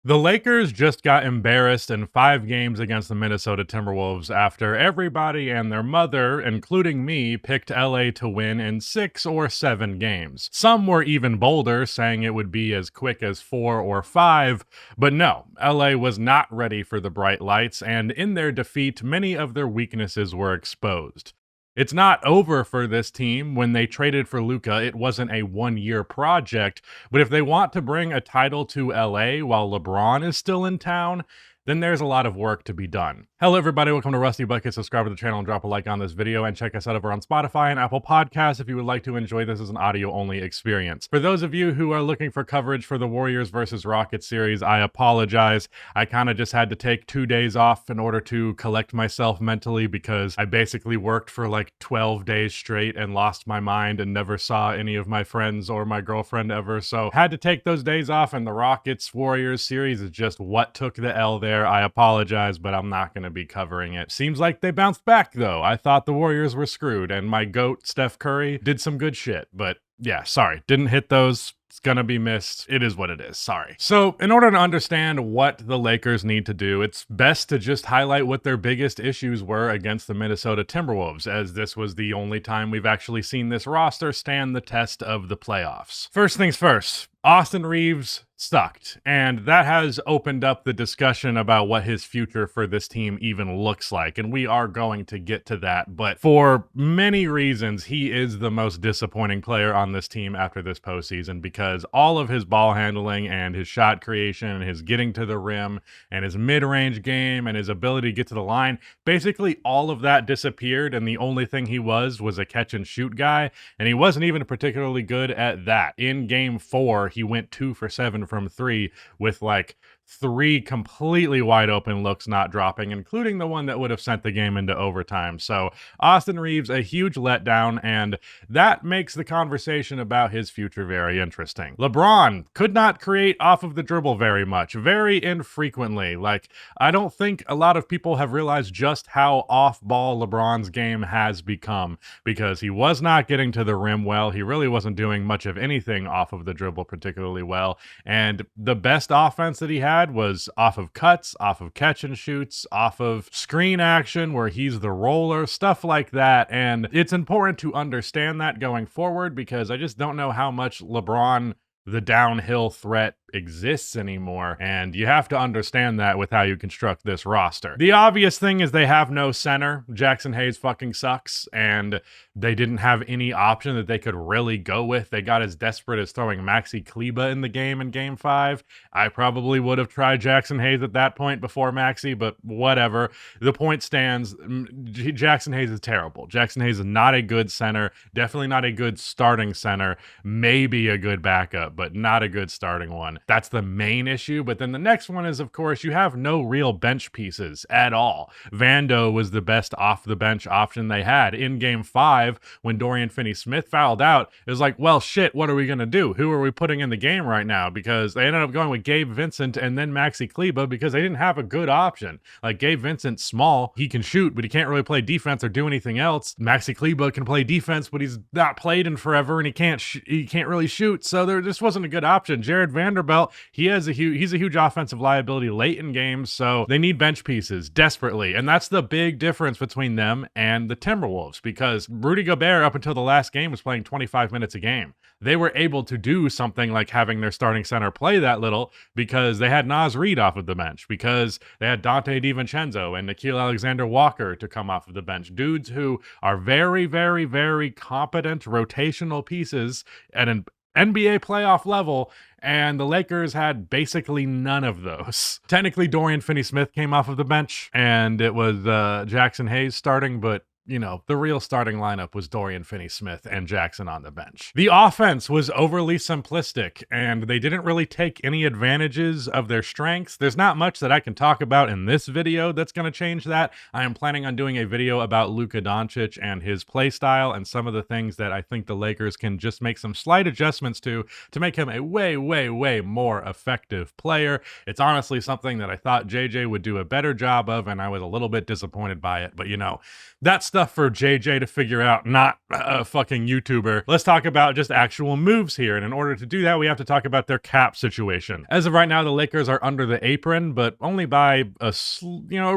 The Lakers just got embarrassed in 5 games against the Minnesota Timberwolves after everybody and their mother, including me, picked LA to win in 6 or 7 games. Some were even bolder, saying it would be as quick as 4 or 5, but no, LA was not ready for the bright lights, and in their defeat, many of their weaknesses were exposed. It's not over for this team. When they traded for Luka, it wasn't a 1 year project. But if they want to bring a title to LA while LeBron is still in town, then there's a lot of work to be done. Hello, everybody. Welcome to Rusty Bucket. Subscribe to the channel and drop a like on this video, and check us out over on Spotify and Apple Podcasts if you would like to enjoy this as an audio-only experience. For those of you who are looking for coverage for the Warriors versus Rockets series, I apologize. I kind of just had to take 2 days off in order to collect myself mentally because I basically worked for like 12 days straight and lost my mind and never saw any of my friends or my girlfriend ever. So had to take those days off, and the Rockets Warriors series is just what took the L there. I apologize, but I'm not going to be covering it. Seems like they bounced back, though. I thought the Warriors were screwed, and my GOAT, Steph Curry, did some good shit. But yeah, sorry, didn't hit those. It's gonna be missed. It is what it is. Sorry. So, in order to understand what the Lakers need to do, it's best to just highlight what their biggest issues were against the Minnesota Timberwolves, as this was the only time we've actually seen this roster stand the test of the playoffs. First things first, Austin Reaves sucked, and that has opened up the discussion about what his future for this team even looks like, and we are going to get to that. But for many reasons, he is the most disappointing player on this team after this postseason, because all of his ball handling and his shot creation and his getting to the rim and his mid-range game and his ability to get to the line, basically all of that disappeared, and the only thing he was a catch and shoot guy, and he wasn't even particularly good at that. In game 4, he went 2 for 7 from 3 with like 3 completely wide open looks not dropping, including the one that would have sent the game into overtime. So Austin Reaves, a huge letdown, and that makes the conversation about his future very interesting. LeBron could not create off of the dribble very much, very infrequently. Like, I don't think a lot of people have realized just how off-ball LeBron's game has become, because he was not getting to the rim well. He really wasn't doing much of anything off of the dribble particularly well, and the best offense that he had was off of cuts, off of catch and shoots, off of screen action where he's the roller, stuff like that. And it's important to understand that going forward, because I just don't know how much LeBron, the downhill threat, exists anymore, and you have to understand that with how you construct this roster. The obvious thing is they have no center. Jackson Hayes fucking sucks, and they didn't have any option that they could really go with. They got as desperate as throwing Maxi Kleber in the game in game 5. I probably would have tried Jackson Hayes at that point before Maxi, but whatever. The point stands. Jackson Hayes is terrible. Jackson Hayes is not a good center, definitely not a good starting center, maybe a good backup, but not a good starting one. That's the main issue. But then the next one is, of course, you have no real bench pieces at all. Vando was the best off the bench option they had. In game 5, when Dorian Finney-Smith fouled out, it was like, well, shit, what are we going to do? Who are we putting in the game right now? Because they ended up going with Gabe Vincent and then Maxi Kleber, because they didn't have a good option. Like, Gabe Vincent's small. He can shoot, but he can't really play defense or do anything else. Maxi Kleber can play defense, but he's not played in forever, and he can't really shoot. So there just wasn't a good option. Jared Vanderbilt, he's a huge offensive liability late in games, so they need bench pieces desperately. And that's the big difference between them and the Timberwolves, because Rudy Gobert up until the last game was playing 25 minutes a game. They were able to do something like having their starting center play that little because they had Naz Reid off of the bench, because they had Dante DiVincenzo and Nickeil Alexander-Walker to come off of the bench. Dudes who are very, very, very competent rotational pieces at an NBA playoff level, and the Lakers had basically none of those. Technically, Dorian Finney-Smith came off of the bench, and it was Jackson Hayes starting, but you know, the real starting lineup was Dorian Finney-Smith and Jackson on the bench. The offense was overly simplistic, and they didn't really take any advantages of their strengths. There's not much that I can talk about in this video that's going to change that. I am planning on doing a video about Luka Doncic and his play style and some of the things that I think the Lakers can just make some slight adjustments to make him a way, way, way more effective player. It's honestly something that I thought JJ would do a better job of, and I was a little bit disappointed by it. But you know, that's stuff for JJ to figure out, not a fucking YouTuber. Let's talk about just actual moves here. And in order to do that, we have to talk about their cap situation. As of right now, the Lakers are under the apron, but only by a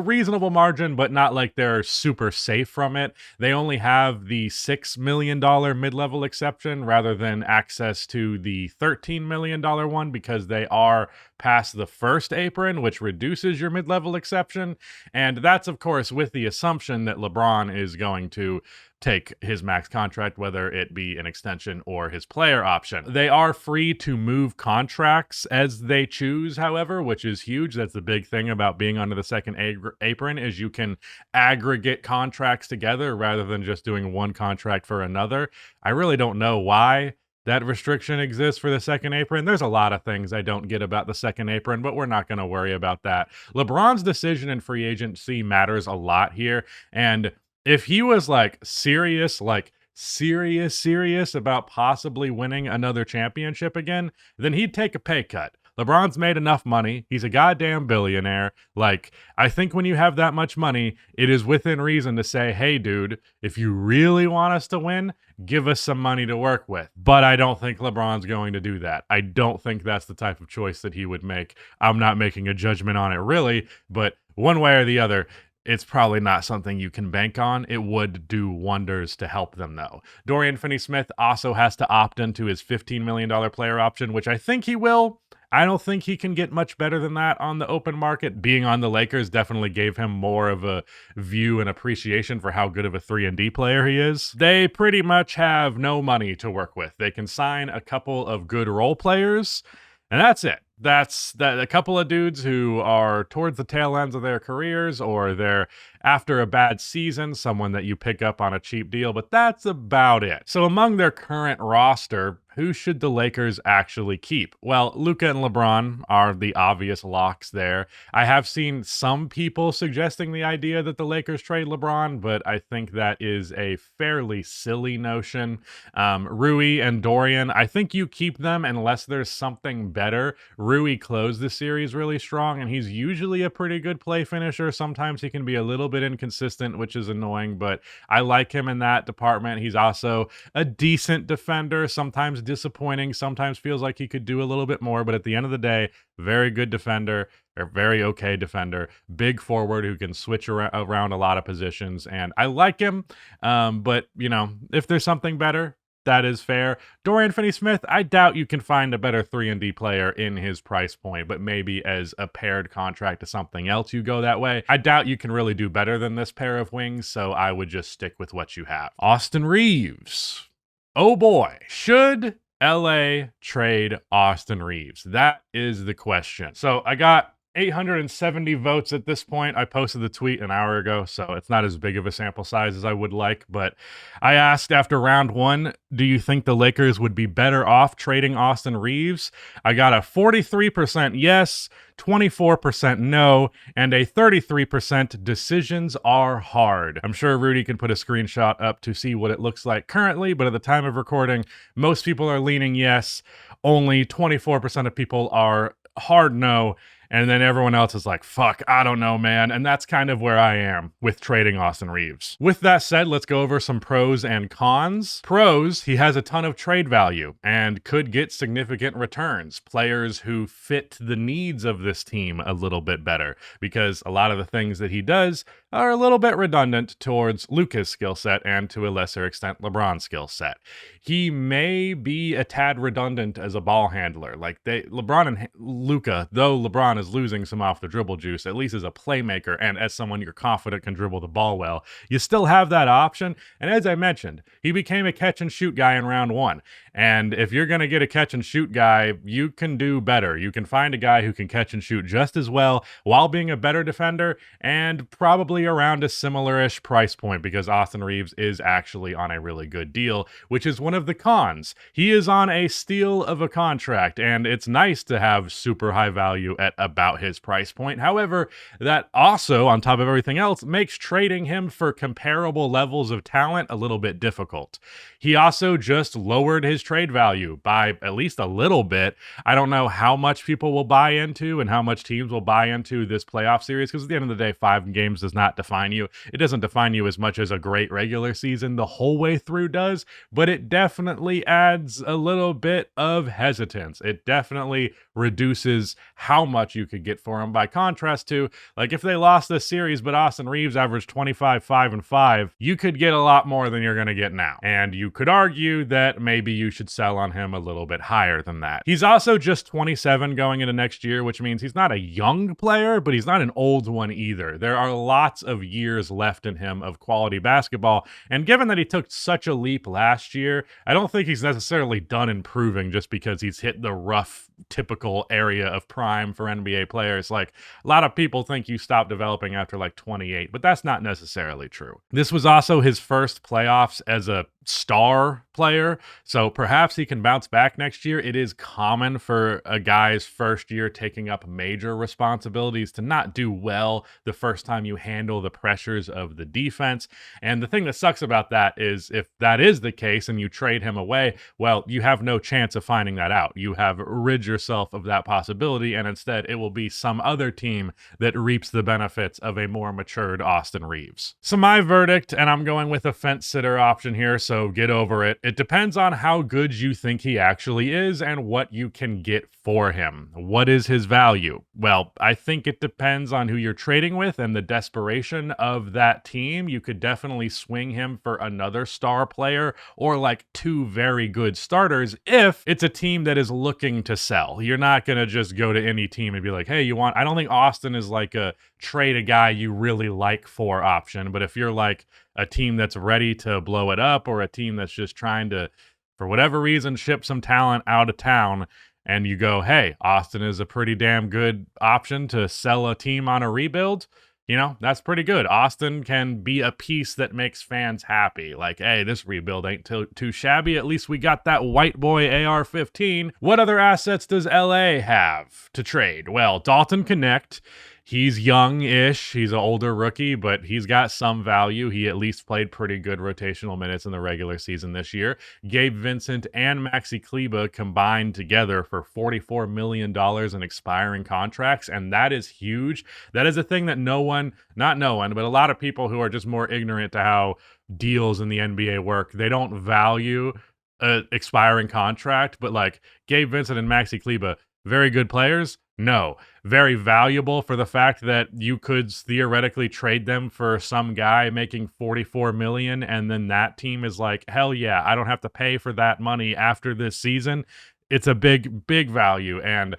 reasonable margin, but not like they're super safe from it. They only have the $6 million mid-level exception rather than access to the $13 million one, because they are past the first apron, which reduces your mid-level exception. And that's, of course, with the assumption that LeBron is going to take his max contract, whether it be an extension or his player option. They are free to move contracts as they choose, however, which is huge. That's the big thing about being under the second apron, is you can aggregate contracts together rather than just doing one contract for another. I really don't know why that restriction exists for the second apron. There's a lot of things I don't get about the second apron, but we're not going to worry about that. LeBron's decision in free agency matters a lot here, and if he was serious about possibly winning another championship again, then he'd take a pay cut. LeBron's made enough money. He's a goddamn billionaire. I think when you have that much money, it is within reason to say, hey, dude, if you really want us to win, give us some money to work with. But I don't think LeBron's going to do that. I don't think that's the type of choice that he would make. I'm not making a judgment on it, really, but one way or the other, it's probably not something you can bank on. It would do wonders to help them, though. Dorian Finney-Smith also has to opt into his $15 million player option, which I think he will. I don't think he can get much better than that on the open market. Being on the Lakers definitely gave him more of a view and appreciation for how good of a 3-and-D player he is. They pretty much have no money to work with. They can sign a couple of good role players, and that's it. That's a couple of dudes who are towards the tail ends of their careers, or they're after a bad season, someone that you pick up on a cheap deal, but that's about it. So among their current roster, who should the Lakers actually keep? Well, Luka and LeBron are the obvious locks there. I have seen some people suggesting the idea that the Lakers trade LeBron, but I think that is a fairly silly notion. Rui and Dorian, I think you keep them unless there's something better. Rui closed the series really strong, and he's usually a pretty good play finisher. Sometimes he can be a little bit inconsistent, which is annoying, but I like him in that department. He's also a decent defender, sometimes disappointing, sometimes feels like he could do a little bit more, but at the end of the day, very good defender, or very okay defender, big forward who can switch around a lot of positions, and I like him, but if there's something better, that is fair. Dorian Finney-Smith, I doubt you can find a better 3-and-D player in his price point, but maybe as a paired contract to something else you go that way. I doubt you can really do better than this pair of wings, so I would just stick with what you have. Austin Reaves. Oh boy, should LA trade Austin Reaves? That is the question. So I got 870 votes at this point. I posted the tweet an hour ago, so it's not as big of a sample size as I would like, but I asked after round one, do you think the Lakers would be better off trading Austin Reaves? I got a 43% yes, 24% no, and a 33% decisions are hard. I'm sure Rudy can put a screenshot up to see what it looks like currently, but at the time of recording, most people are leaning yes, only 24% of people are hard no, and then everyone else is like, fuck, I don't know, man. And that's kind of where I am with trading Austin Reaves. With that said, let's go over some pros and cons. Pros, he has a ton of trade value and could get significant returns. Players who fit the needs of this team a little bit better, because a lot of the things that he does are a little bit redundant towards Luka's skill set and to a lesser extent LeBron's skill set. He may be a tad redundant as a ball handler. LeBron and Luka, though LeBron is losing some off the dribble juice, at least as a playmaker and as someone you're confident can dribble the ball well, you still have that option. And as I mentioned, he became a catch and shoot guy in round one. And if you're going to get a catch and shoot guy, you can do better. You can find a guy who can catch and shoot just as well while being a better defender, and probably around a similar-ish price point, because Austin Reaves is actually on a really good deal, which is one of the cons. He is on a steal of a contract, and it's nice to have super high value at about his price point. However, that also, on top of everything else, makes trading him for comparable levels of talent a little bit difficult. He also just lowered his trade value by at least a little bit. I don't know how much people will buy into and how much teams will buy into this playoff series, because at the end of the day, 5 games does not define you. It doesn't define you as much as a great regular season the whole way through does, but it definitely adds a little bit of hesitance. It definitely reduces how much you could get for him, by contrast to, like, if they lost this series but Austin Reaves averaged 25, 5, and 5, you could get a lot more than you're going to get now. And you could argue that maybe you should sell on him a little bit higher than that. He's also just 27 going into next year, which means he's not a young player, but he's not an old one either. There are lots of years left in him of quality basketball, and given that he took such a leap last year, I don't think he's necessarily done improving just because he's hit the rough, typical area of prime for NBA players. Like, a lot of people think you stop developing after like 28, but that's not necessarily true. This was also his first playoffs as a star player, so perhaps he can bounce back next year. It is common for a guy's first year taking up major responsibilities to not do well the first time you handle the pressures of the defense. And the thing that sucks about that is, if that is the case and you trade him away, well, you have no chance of finding that out. You have rid yourself of that possibility, and instead it will be some other team that reaps the benefits of a more matured Austin Reaves. So my verdict, and I'm going with a fence sitter option here, so get over it. It depends on how good you think he actually is and what you can get for him. What is his value? Well, I think it depends on who you're trading with and the desperation of that team. You could definitely swing him for another star player or like 2 very good starters if it's a team that is looking to sell. You're not going to just go to any team and be like, hey, you want... I don't think Austin is like a trade a guy you really like for option, but if you're like a team that's ready to blow it up, or a team that's just trying to, for whatever reason, ship some talent out of town, and you go, hey, Austin is a pretty damn good option to sell a team on a rebuild, you know, that's pretty good. Austin can be a piece that makes fans happy. Like, hey, this rebuild ain't too shabby. At least we got that white boy AR-15. What other assets does LA have to trade? Well, Dalton Connect. He's young-ish. He's an older rookie, but he's got some value. He at least played pretty good rotational minutes in the regular season this year. Gabe Vincent and Maxi Kleber combined together for $44 million in expiring contracts, and that is huge. That is a thing that not no one, but a lot of people who are just more ignorant to how deals in the NBA work, they don't value an expiring contract, but like Gabe Vincent and Maxi Kleber, very good players? No. Very valuable for the fact that you could theoretically trade them for some guy making $44 million, and then that team is like, hell yeah, I don't have to pay for that money after this season. It's a big, big value, and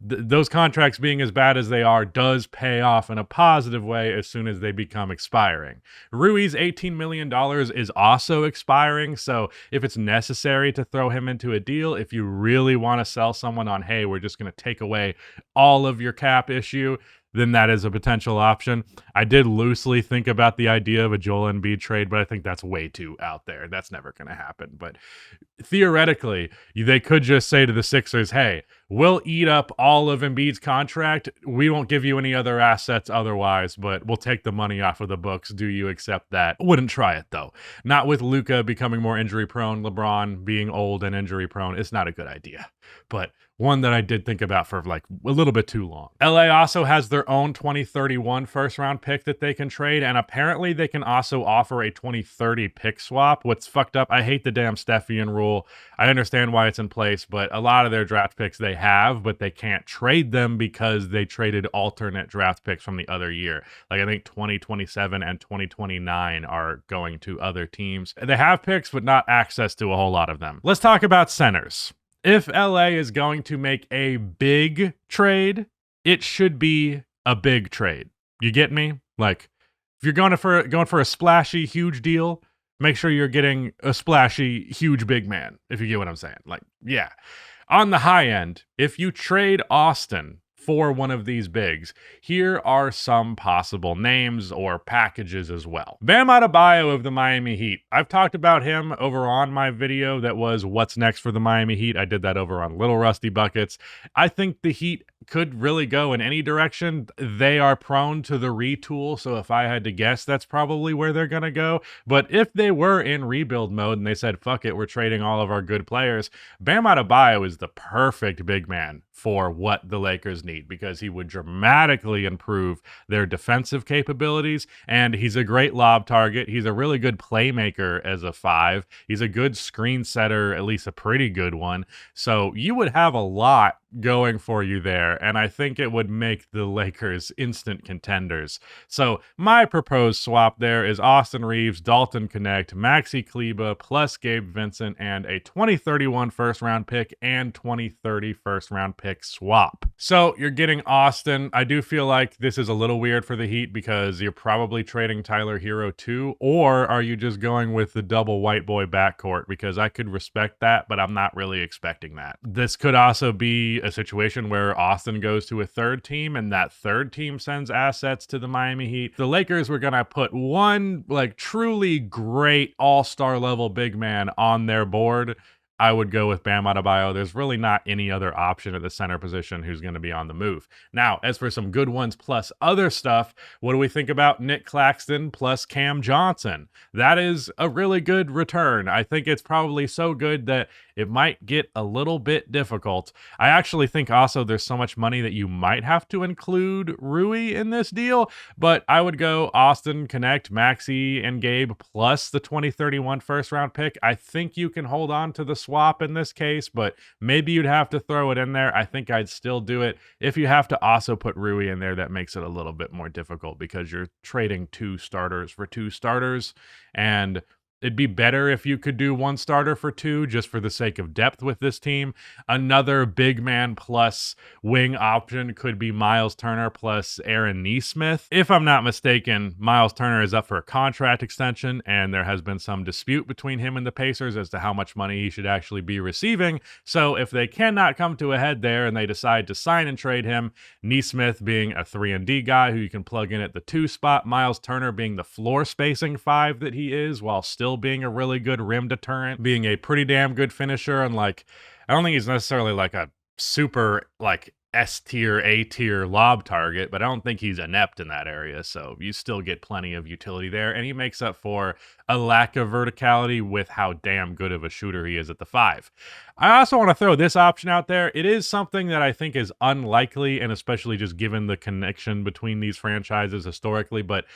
those contracts being as bad as they are does pay off in a positive way as soon as they become expiring. Rui's $18 million is also expiring, so if it's necessary to throw him into a deal, if you really want to sell someone on, hey, we're just going to take away all of your cap issue, then that is a potential option. I did loosely think about the idea of a Joel Embiid trade, but I think that's way too out there. That's never going to happen. But theoretically, they could just say to the Sixers, hey, we'll eat up all of Embiid's contract. We won't give you any other assets otherwise, but we'll take the money off of the books. Do you accept that? Wouldn't try it, though. Not with Luka becoming more injury prone, LeBron being old and injury prone. It's not a good idea. But one that I did think about for like a little bit too long. LA also has their own 2031 first round pick that they can trade, and apparently they can also offer a 2030 pick swap. What's fucked up, I hate the damn Stephian rule. I understand why it's in place, but a lot of their draft picks they have, but they can't trade them because they traded alternate draft picks from the other year. Like, I think 2027 and 2029 are going to other teams. They have picks, but not access to a whole lot of them. Let's talk about centers. If LA is going to make a big trade, it should be a big trade. You get me? Like, if you're going for a splashy, huge deal, make sure you're getting a splashy, huge big man, if you get what I'm saying. Like, yeah. On the high end, if you trade Austin for one of these bigs, here are some possible names or packages as well. Bam Adebayo of the Miami Heat. I've talked about him over on my video that was what's next for the Miami Heat. I did that over on Little Rusty Buckets. I think the Heat could really go in any direction. They are prone to the retool, so if I had to guess, that's probably where they're going to go. But if they were in rebuild mode and they said, fuck it, we're trading all of our good players, Bam Adebayo is the perfect big man for what the Lakers need because he would dramatically improve their defensive capabilities, and he's a great lob target. He's a really good playmaker as a 5. He's a good screen setter, at least a pretty good one. So you would have a lot going for you there, and I think it would make the Lakers instant contenders. So my proposed swap there is Austin Reaves, Dalton Connect, Maxi Kleber plus Gabe Vincent, and a 2031 first round pick and 2030 first round pick swap. So you're getting Austin. I do feel like this is a little weird for the Heat because you're probably trading Tyler Hero too, or are you just going with the double white boy backcourt? Because I could respect that, but I'm not really expecting that. This could also be a situation where Austin goes to a third team and that third team sends assets to the Miami Heat. The Lakers were going to put one like truly great all-star level big man on their board. I would go with Bam Adebayo. There's really not any other option at the center position who's going to be on the move. Now, as for some good ones plus other stuff, what do we think about Nick Claxton plus Cam Johnson? That is a really good return. I think it's probably so good that it might get a little bit difficult. I actually think also there's so much money that you might have to include Rui in this deal, but I would go Austin, Connect, Maxi, and Gabe plus the 2031 first round pick. I think you can hold on to the swap in this case, but maybe you'd have to throw it in there. I think I'd still do it. If you have to also put Rui in there, that makes it a little bit more difficult because you're trading 2 starters for 2 starters, and it'd be better if you could do 1 starter for 2 just for the sake of depth with this team. Another big man plus wing option could be Miles Turner plus Aaron Nesmith. If I'm not mistaken, Miles Turner is up for a contract extension, and there has been some dispute between him and the Pacers as to how much money he should actually be receiving. So if they cannot come to a head there and they decide to sign and trade him, Nesmith being a 3-and-D guy who you can plug in at the 2 spot, Miles Turner being the floor spacing 5 that he is while still being a really good rim deterrent, being a pretty damn good finisher, and like I don't think he's necessarily like a super like S tier, A tier lob target, but I don't think he's inept in that area. So you still get plenty of utility there, and he makes up for a lack of verticality with how damn good of a shooter he is at the 5. I also want to throw this option out there. It is something that I think is unlikely, and especially just given the connection between these franchises historically, but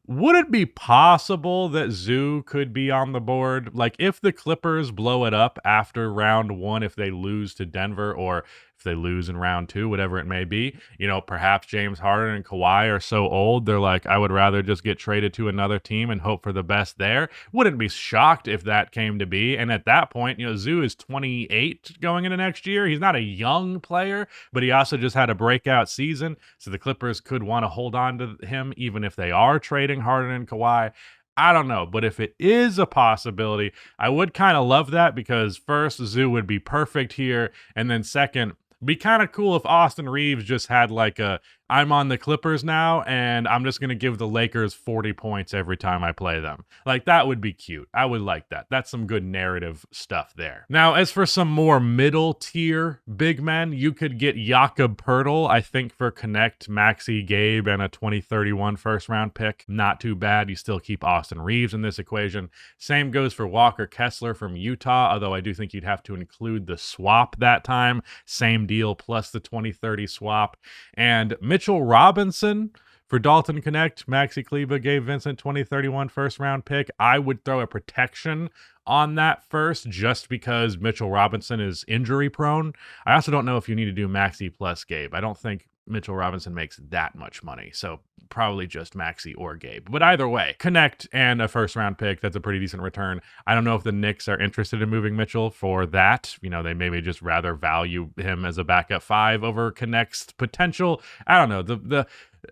would it be possible that Zoo could be on the board? Like, if the Clippers blow it up after round 1, if they lose to Denver, or if they lose in round 2, whatever it may be, you know, perhaps James Harden and Kawhi are so old, they're like, I would rather just get traded to another team and hope for the best there. Wouldn't be shocked if that came to be. And at that point, you know, Zoo is 28 going into next year. He's not a young player, but he also just had a breakout season. So the Clippers could want to hold on to him, even if they are trading Harden and Kawhi. I don't know, but if it is a possibility, I would kind of love that because first, Zoo would be perfect here, and then second, be kind of cool if Austin Reaves just had like a, I'm on the Clippers now, and I'm just going to give the Lakers 40 points every time I play them. Like, that would be cute. I would like that. That's some good narrative stuff there. Now, as for some more middle tier big men, you could get Jakob Poeltl, I think, for Connect, Maxi, Gabe, and a 2031 first round pick. Not too bad. You still keep Austin Reaves in this equation. Same goes for Walker Kessler from Utah, although I do think you'd have to include the swap that time. Same deal plus the 2030 swap. And Mitchell Robinson for Dalton Connect, Maxi Kleber, Gabe Vincent, 2031 first round pick. I would throw a protection on that first just because Mitchell Robinson is injury prone. I also don't know if you need to do Maxi plus Gabe. I don't think Mitchell Robinson makes that much money, so probably just Maxi or Gabe. But either way, Connect and a first round pick, that's a pretty decent return. I don't know if the Knicks are interested in moving Mitchell for that. You know, they maybe just rather value him as a backup 5 over Connect's potential. I don't know.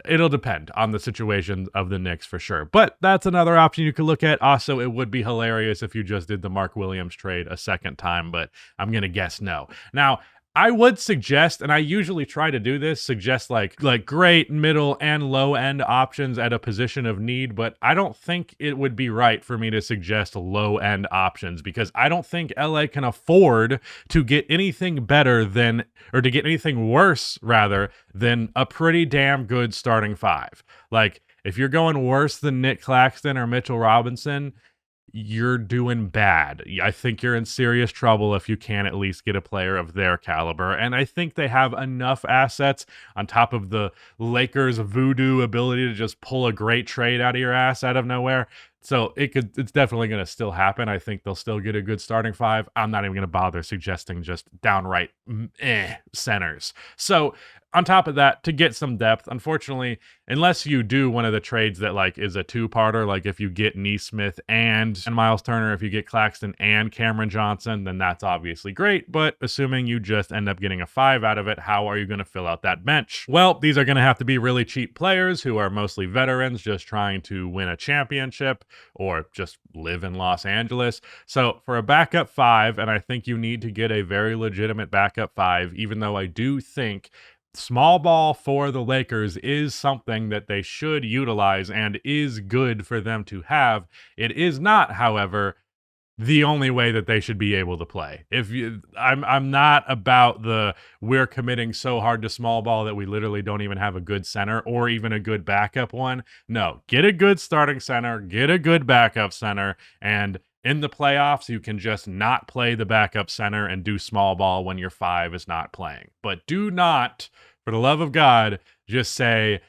It'll depend on the situation of the Knicks for sure. But that's another option you could look at. Also, it would be hilarious if you just did the Mark Williams trade a second time, but I'm going to guess no. Now, I would suggest, and I usually try to do this, suggest like great, middle, and low end options at a position of need, but I don't think it would be right for me to suggest low end options because I don't think LA can afford to get anything better than, or to get anything worse rather than a pretty damn good starting five. Like if you're going worse than Nick Claxton or Mitchell Robinson, you're doing bad. I think you're in serious trouble if you can't at least get a player of their caliber. And I think they have enough assets on top of the Lakers' voodoo ability to just pull a great trade out of your ass out of nowhere. So it's definitely going to still happen. I think they'll still get a good starting five. I'm not even going to bother suggesting just downright centers. So on top of that, to get some depth, unfortunately, unless you do one of the trades that like is a two-parter, like if you get Neesmith and Miles Turner, if you get Claxton and Cameron Johnson, then that's obviously great. But assuming you just end up getting a 5 out of it, how are you going to fill out that bench? Well, these are going to have to be really cheap players who are mostly veterans just trying to win a championship or just live in Los Angeles. So for a backup 5, and I think you need to get a very legitimate backup 5, even though I do think small ball for the Lakers is something that they should utilize and is good for them to have. It is not, however, the only way that they should be able to play. I'm not about the we're committing so hard to small ball that we literally don't even have a good center or even a good backup one. No, get a good starting center, get a good backup center, and in the playoffs, you can just not play the backup center and do small ball when your 5 is not playing. But do not, for the love of God, just say,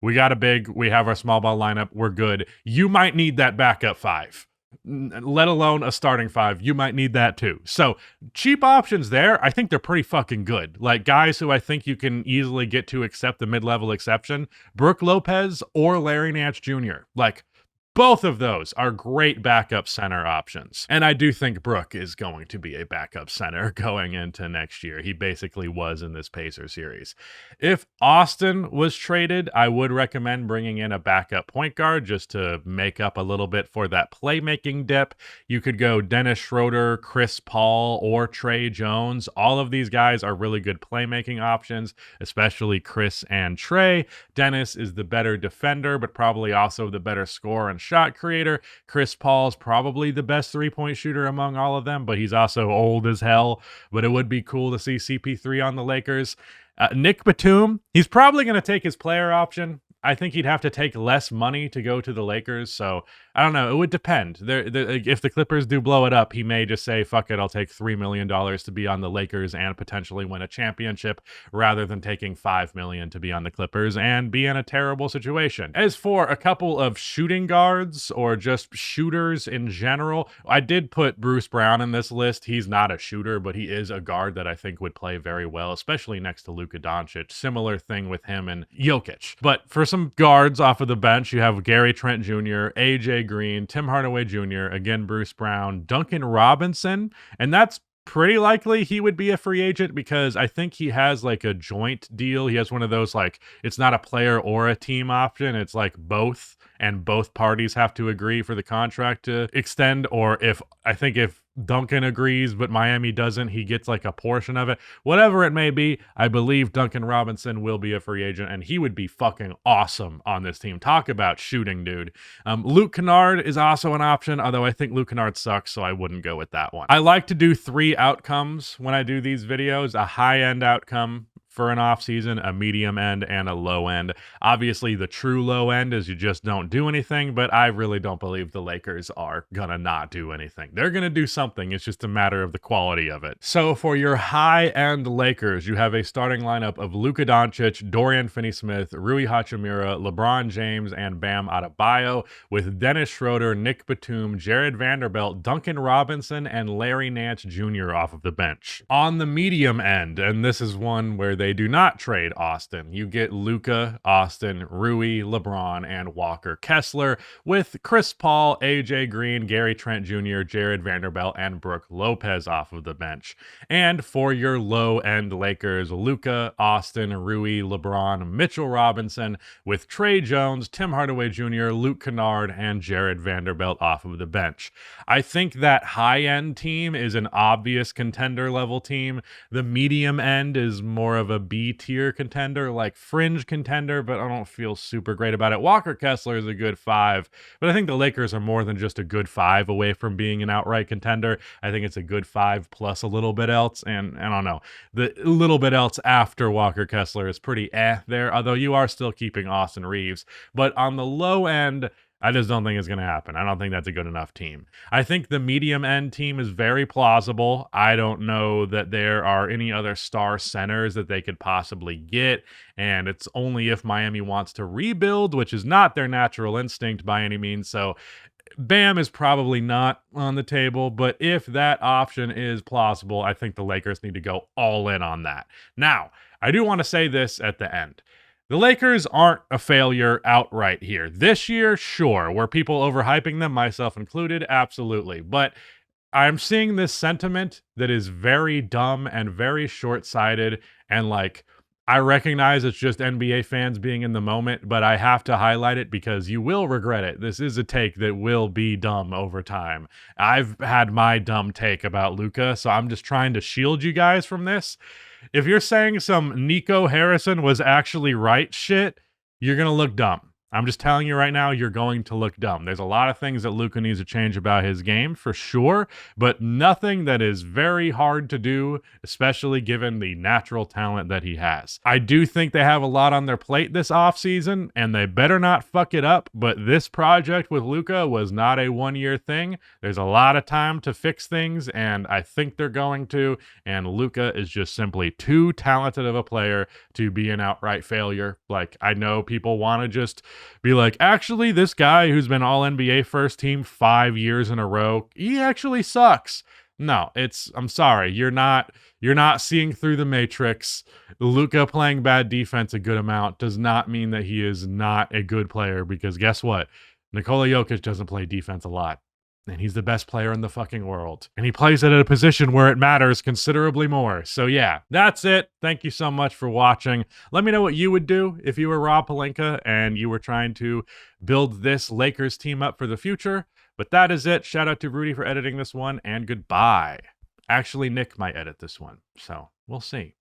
we got a big, we have our small ball lineup, we're good. You might need that backup 5, let alone a starting 5. You might need that too. So cheap options there, I think they're pretty fucking good. Like guys who I think you can easily get to accept the mid-level exception, Brooke Lopez or Larry Nance Jr. Like, both of those are great backup center options. And I do think Brooke is going to be a backup center going into next year. He basically was in this Pacer series. If Austin was traded, I would recommend bringing in a backup point guard just to make up a little bit for that playmaking dip. You could go Dennis Schroeder, Chris Paul, or Trey Jones. All of these guys are really good playmaking options, especially Chris and Trey. Dennis is the better defender, but probably also the better scorer and shot creator. Chris Paul's probably the best three-point shooter among all of them, but he's also old as hell. But it would be cool to see CP3 on the Lakers. Nick Batum, he's probably going to take his player option. I think he'd have to take less money to go to the Lakers. So I don't know. It would depend. If the Clippers do blow it up, he may just say, fuck it, I'll take $3 million to be on the Lakers and potentially win a championship rather than taking $5 million to be on the Clippers and be in a terrible situation. As for a couple of shooting guards or just shooters in general, I did put Bruce Brown in this list. He's not a shooter, but he is a guard that I think would play very well, especially next to Luka Doncic. Similar thing with him and Jokic. But for some guards off of the bench, you have Gary Trent Jr., AJ Green, Tim Hardaway Jr., again, Bruce Brown, Duncan Robinson, and that's pretty likely he would be a free agent because I think he has like a joint deal. He has one of those, like, it's not a player or a team option. It's like both, and both parties have to agree for the contract to extend. Or if Duncan agrees, but Miami doesn't, he gets like a portion of it. Whatever it may be, I believe Duncan Robinson will be a free agent, and he would be fucking awesome on this team. Talk about shooting, dude. Luke Kennard is also an option, although I think Luke Kennard sucks, so I wouldn't go with that one. I like to do 3 outcomes when I do these videos: a high-end outcome for an offseason, a medium end, and a low end. Obviously, the true low end is you just don't do anything, but I really don't believe the Lakers are gonna not do anything. They're gonna do something. It's just a matter of the quality of it. So for your high-end Lakers, you have a starting lineup of Luka Doncic, Dorian Finney-Smith, Rui Hachimura, LeBron James, and Bam Adebayo, with Dennis Schroeder, Nick Batum, Jared Vanderbilt, Duncan Robinson, and Larry Nance Jr. off of the bench. On the medium end, and this is one where they do not trade Austin. You get Luka, Austin, Rui, LeBron, and Walker Kessler with Chris Paul, AJ Green, Gary Trent Jr., Jared Vanderbilt, and Brooke Lopez off of the bench. And for your low-end Lakers, Luka, Austin, Rui, LeBron, Mitchell Robinson with Trey Jones, Tim Hardaway Jr., Luke Kennard, and Jared Vanderbilt off of the bench. I think that high-end team is an obvious contender-level team. The medium end is more of a B-tier contender, like fringe contender, but I don't feel super great about it. Walker Kessler is a good 5, but I think the Lakers are more than just a good 5 away from being an outright contender. I think it's a good 5 plus a little bit else, and I don't know. The little bit else after Walker Kessler is pretty there, although you are still keeping Austin Reaves. But on the low end, I just don't think it's going to happen. I don't think that's a good enough team. I think the medium end team is very plausible. I don't know that there are any other star centers that they could possibly get, and it's only if Miami wants to rebuild, which is not their natural instinct by any means. So Bam is probably not on the table, but if that option is plausible, I think the Lakers need to go all in on that. Now, I do want to say this at the end. The Lakers aren't a failure outright here. This year, sure. Were people overhyping them, myself included? Absolutely. But I'm seeing this sentiment that is very dumb and very short-sighted, and like, I recognize it's just NBA fans being in the moment, but I have to highlight it because you will regret it. This is a take that will be dumb over time. I've had my dumb take about Luka, so I'm just trying to shield you guys from this. If you're saying some Nico Harrison was actually right shit, you're going to look dumb. I'm just telling you right now, you're going to look dumb. There's a lot of things that Luka needs to change about his game, for sure, but nothing that is very hard to do, especially given the natural talent that he has. I do think they have a lot on their plate this offseason, and they better not fuck it up, but this project with Luka was not a one-year thing. There's a lot of time to fix things, and I think they're going to, and Luka is just simply too talented of a player to be an outright failure. Like, I know people want to just be like, actually, this guy who's been all NBA first team 5 years in a row, he actually sucks. No, I'm sorry. You're not seeing through the matrix. Luka playing bad defense a good amount does not mean that he is not a good player, because guess what? Nikola Jokic doesn't play defense a lot. And he's the best player in the fucking world. And he plays it at a position where it matters considerably more. So yeah, that's it. Thank you so much for watching. Let me know what you would do if you were Rob Pelinka and you were trying to build this Lakers team up for the future. But that is it. Shout out to Rudy for editing this one, and goodbye. Actually, Nick might edit this one, so we'll see.